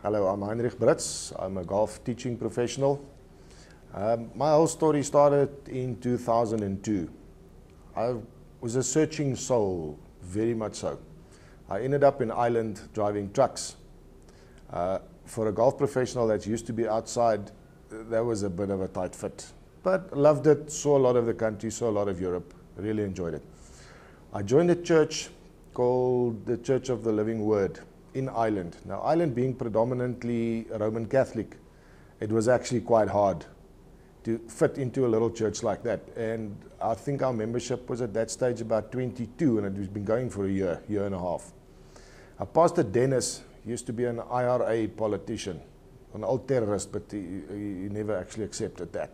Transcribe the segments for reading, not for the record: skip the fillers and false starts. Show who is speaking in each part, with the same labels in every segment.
Speaker 1: Hello, I'm Heinrich Britz. I'm a golf teaching professional. My whole story started in 2002. I was a searching soul, very much so. I ended up in Ireland driving trucks. For a golf professional that used to be outside, that was a bit of a tight fit. But loved it, saw a lot of the country, saw a lot of Europe, really enjoyed it. I joined a church called the Church of the Living Word in Ireland. Now, Ireland being predominantly Roman Catholic, it was actually quite hard to fit into a little church like that. And I think our membership was at that stage about 22, and it was been going for a year and a half. Our pastor Dennis used to be an IRA politician, an old terrorist, but he never actually accepted that.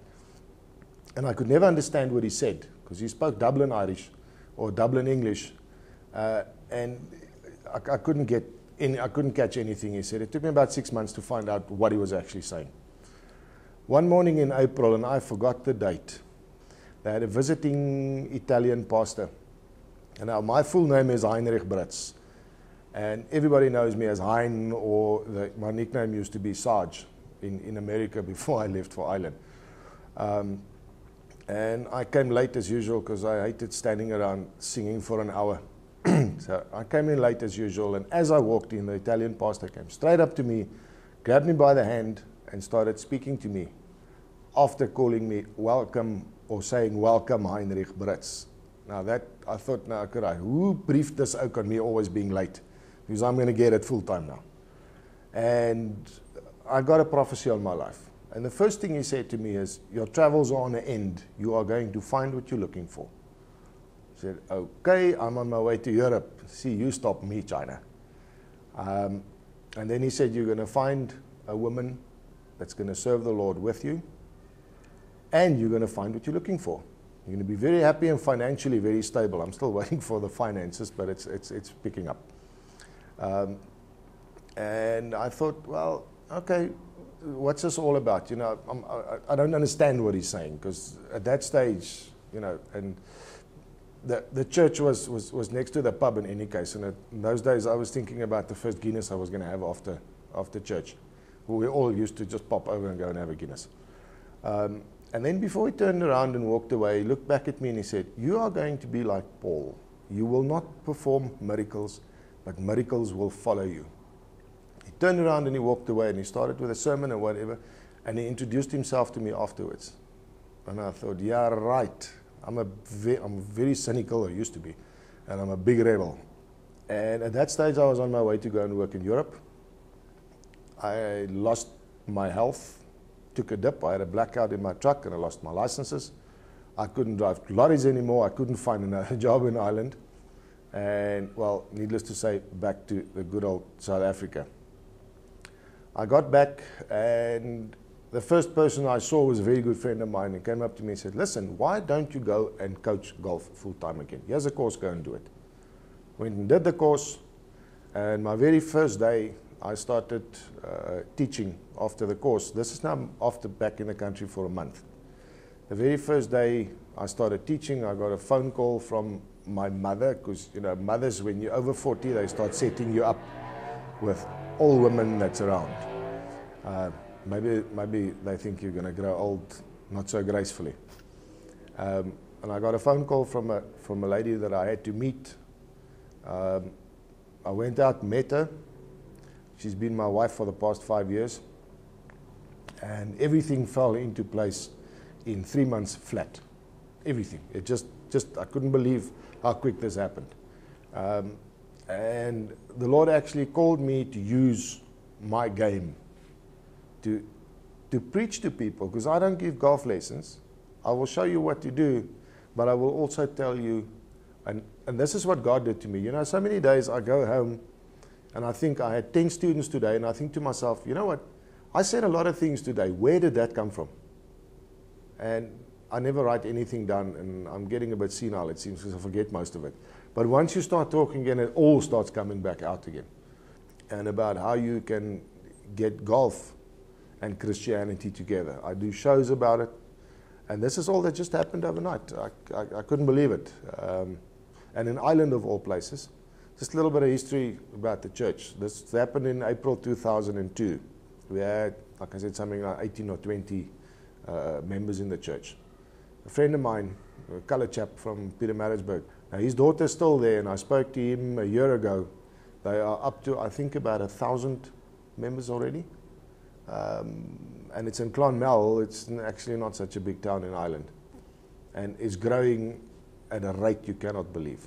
Speaker 1: And I could never understand what he said, because he spoke Dublin Irish or Dublin English, and I couldn't catch anything he said. It took me about 6 months to find out what he was actually saying. One morning in April, and I forgot the date, they had a visiting Italian pastor. And now my full name is Heinrich Britz, and everybody knows me as Hein, or my nickname used to be Sarge in America before I left for Ireland. And I came late as usual because I hated standing around singing for an hour. So I came in late as usual, and as I walked in, the Italian pastor came straight up to me, grabbed me by the hand, and started speaking to me after calling me welcome, or saying welcome Heinrich Britz. Now that, I thought, now who briefed this out on me always being late? Because I'm going to get it full time now. And I got a prophecy on my life. And the first thing he said to me is, your travels are on the end. You are going to find what you're looking for. I said, okay, I'm on my way to Europe. See, you stop me, China. And then he said, you're going to find a woman that's going to serve the Lord with you, and you're going to find what you're looking for. You're going to be very happy and financially very stable. I'm still waiting for the finances, but it's picking up. And I thought, well, okay, what's this all about? You know, I don't understand what he's saying, because at that stage, you know, and the church was next to the pub in any case. And in those days, I was thinking about the first Guinness I was going to have after church. We all used to just pop over and go and have a Guinness. And then before he turned around and walked away, he looked back at me and he said, you are going to be like Paul. You will not perform miracles, but miracles will follow you. He turned around and he walked away, and he started with a sermon or whatever, and he introduced himself to me afterwards. And I thought, yeah, right. I'm very cynical, or used to be, and I'm a big rebel. And at that stage, I was on my way to go and work in Europe. I lost my health, took a dip. I had a blackout in my truck, and I lost my licenses. I couldn't drive lorries anymore. I couldn't find another job in Ireland. And, well, needless to say, back to the good old South Africa. I got back, and the first person I saw was a very good friend of mine, and came up to me and said, listen, why don't you go and coach golf full-time again? Here's a course, go and do it. Went and did the course, and my very first day, I started teaching after the course. This is now after back in the country for a month. The very first day I started teaching, I got a phone call from my mother, because, you know, mothers, when you're over 40, they start setting you up with all women that's around. Maybe they think you're going to grow old not so gracefully. And I got a phone call from a lady that I had to meet. I went out, met her. She's been my wife for the past 5 years. And everything fell into place in 3 months flat. Everything. It just I couldn't believe how quick this happened. And the Lord actually called me to use my game to preach to people, because I don't give golf lessons. I will show you what to do, but I will also tell you, and this is what God did to me. You know, so many days I go home, and I think I had 10 students today, and I think to myself, you know what, I said a lot of things today. Where did that come from? And I never write anything down, and I'm getting a bit senile, it seems, because I forget most of it. But once you start talking again, it all starts coming back out again. And about how you can get golf and Christianity together. I do shows about it, and this is all that just happened overnight. I couldn't believe it. And in Ireland, of all places, Just a little bit of history about the church. This happened in April 2002. We had, like I said, something like 18 or 20 members in the church. A friend of mine, a colored chap from Pietermaritzburg, now his daughter's still there, and I spoke to him a year ago. They are up to, I think, about 1,000 members already. And it's in Clonmel. It's actually not such a big town in Ireland. And it's growing at a rate you cannot believe.